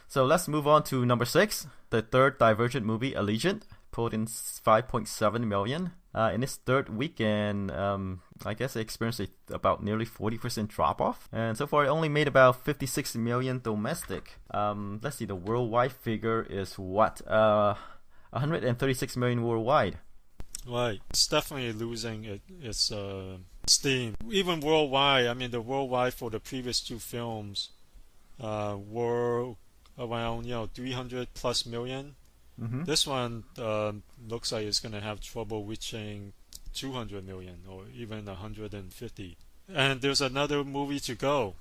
So let's move on to number 6. The third Divergent movie, Allegiant, pulled in 5.7 million. In its third weekend, I guess it experienced about nearly 40% drop-off. And so far, it only made about 56 million domestic. Let's see, the worldwide figure is what? 136 million worldwide. Right. It's definitely losing its steam. Even worldwide, I mean, the worldwide for the previous 2 films were around 300 plus million. Mm-hmm. This one looks like it's going to have trouble reaching 200 million or even 150. And there's another movie to go.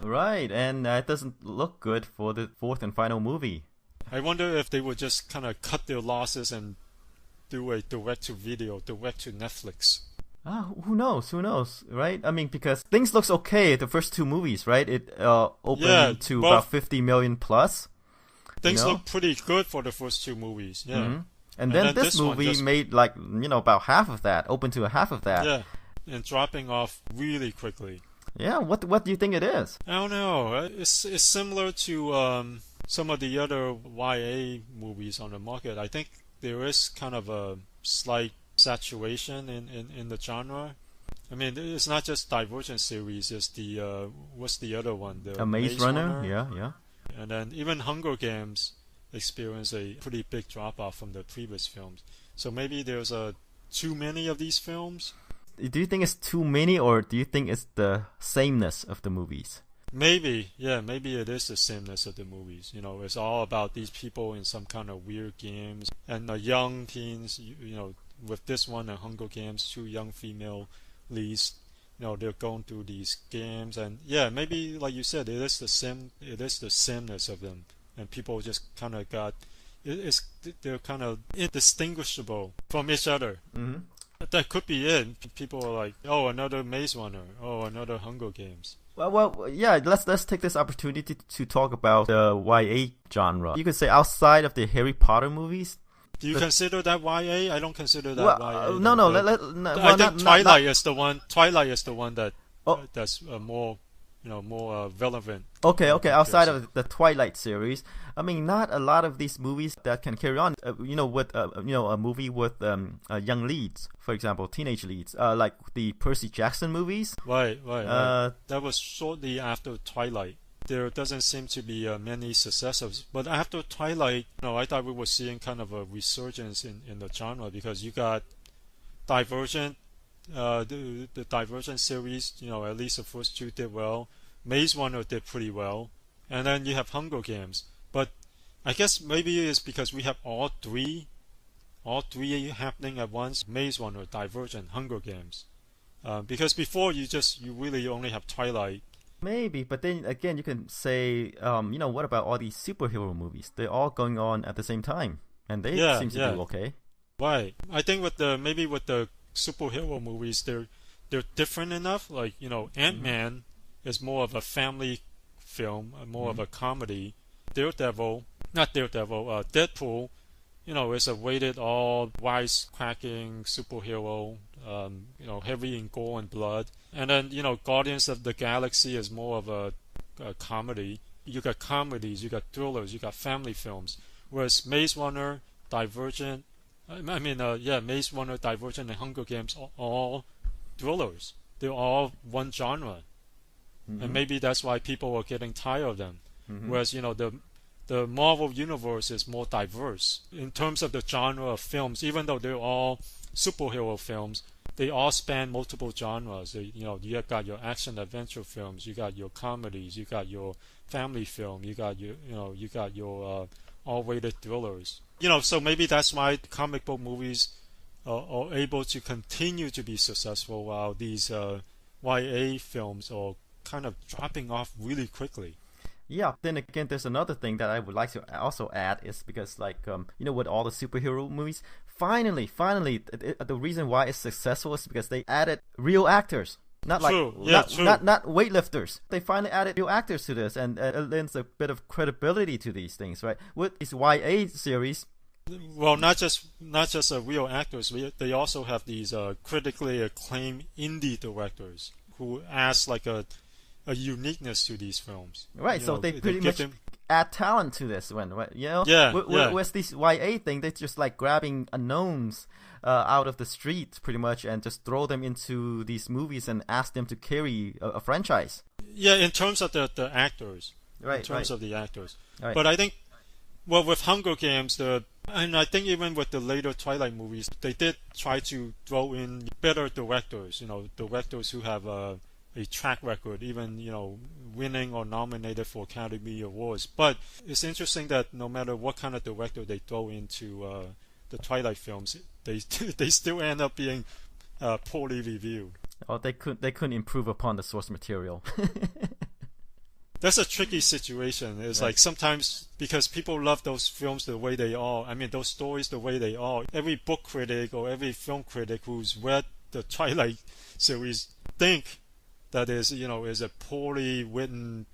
Right, and it doesn't look good for the fourth and final movie. I wonder if they would just kind of cut their losses and do a direct-to-video, direct-to-Netflix. Who knows, right? I mean, because things looks okay, the first 2 movies, right? It opened to about 50 million plus. Things look pretty good for the first 2 movies, yeah. Mm-hmm. And then this movie made about half of that, open to half of that. Yeah, and dropping off really quickly. Yeah, what do you think it is? I don't know. It's similar to some of the other YA movies on the market. I think there is kind of a slight saturation in the genre. I mean, it's not just Divergent series. It's the what's the other one? The Maze Runner. Yeah. And then even Hunger Games experienced a pretty big drop off from the previous films. So maybe there's too many of these films. Do you think it's too many, or do you think it's the sameness of the movies? Maybe it is the sameness of the movies. It's all about these people in some kind of weird games, and the young teens. With this one and Hunger Games, 2 young female leads. They're going through these games, and maybe like you said, it is the sameness of them, and people just kind of they're kind of indistinguishable from each other. Mm-hmm. That could be it. People are like, oh, another Maze Runner, oh, another Hunger Games. Well, yeah. Let's take this opportunity to talk about the YA genre. You could say outside of the Harry Potter movies. Do you consider that YA? I don't consider that YA. No. I think Twilight is the one. Twilight is the one that that's more, more relevant. Okay. Outside of the Twilight series, I mean, not a lot of these movies that can carry on. With a movie with young leads, for example, teenage leads, like the Percy Jackson movies. Right. That was shortly after Twilight. There doesn't seem to be many successors. But after Twilight, I thought we were seeing kind of a resurgence in the genre, because you got Divergent, the Divergent series, at least the first 2 did well. Maze Runner did pretty well. And then you have Hunger Games. But I guess maybe it's because we have all three happening at once. Maze Runner, Divergent, Hunger Games. Because before you really only have Twilight. Maybe, but then again, you can say, what about all these superhero movies? They're all going on at the same time, and they seem to do okay. Right. I think with the superhero movies, they're different enough. Like Ant-Man is more of a family film, more of a comedy. Deadpool, is a rated all wisecracking superhero, heavy in gore and blood. And then, Guardians of the Galaxy is more of a comedy. You got comedies, you got thrillers, you got family films. Whereas Maze Runner, Divergent, Maze Runner, Divergent, and Hunger Games are all thrillers. They're all one genre. Mm-hmm. And maybe that's why people are getting tired of them. Mm-hmm. Whereas, the Marvel Universe is more diverse in terms of the genre of films. Even though they're all superhero films, they all span multiple genres. You got your action adventure films, you got your comedies, you got your family film, you got your all-rated thrillers. So maybe that's why comic book movies are able to continue to be successful, while these YA films are kind of dropping off really quickly. Yeah, then again, there's another thing that I would like to also add is because, with all the superhero movies, finally, the reason why it's successful is because they added real actors. Not weightlifters. They finally added real actors to this, and it lends a bit of credibility to these things, right? With these YA series. Well, not just real actors. They also have these critically acclaimed indie directors who add a uniqueness to these films. Right, so they pretty much add talent to this one, right? You know, Yeah, with this YA thing, they're just like grabbing unknowns out of the street, pretty much, and just throw them into these movies and ask them to carry a franchise. Yeah, in terms of the actors. Right. In terms of the actors. Right. But I think, well, with Hunger Games, and I think even with the later Twilight movies, they did try to throw in better directors. You know, directors who have a track record, even, you know, winning or nominated for Academy Awards. But it's interesting that no matter what kind of director they throw into the Twilight films, they still end up being poorly reviewed. Oh, they couldn't improve upon the source material. That's a tricky situation. It's like sometimes because people love those films the way they are. I mean, those stories the way they are. Every book critic or every film critic who's read the Twilight series think that is a poorly written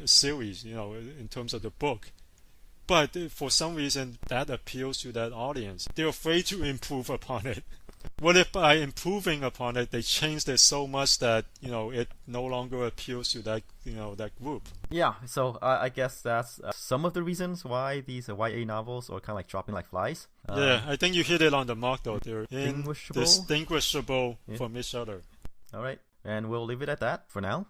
series, in terms of the book. But for some reason that appeals to that audience. They're afraid to improve upon it. What if by improving upon it they changed it so much that it no longer appeals to that that group? Yeah, so I guess that's some of the reasons why these YA novels are kind of like dropping like flies. Yeah, I think you hit it on the mark though. They're indistinguishable Yeah. from each other. All right, and we'll leave it at that for now.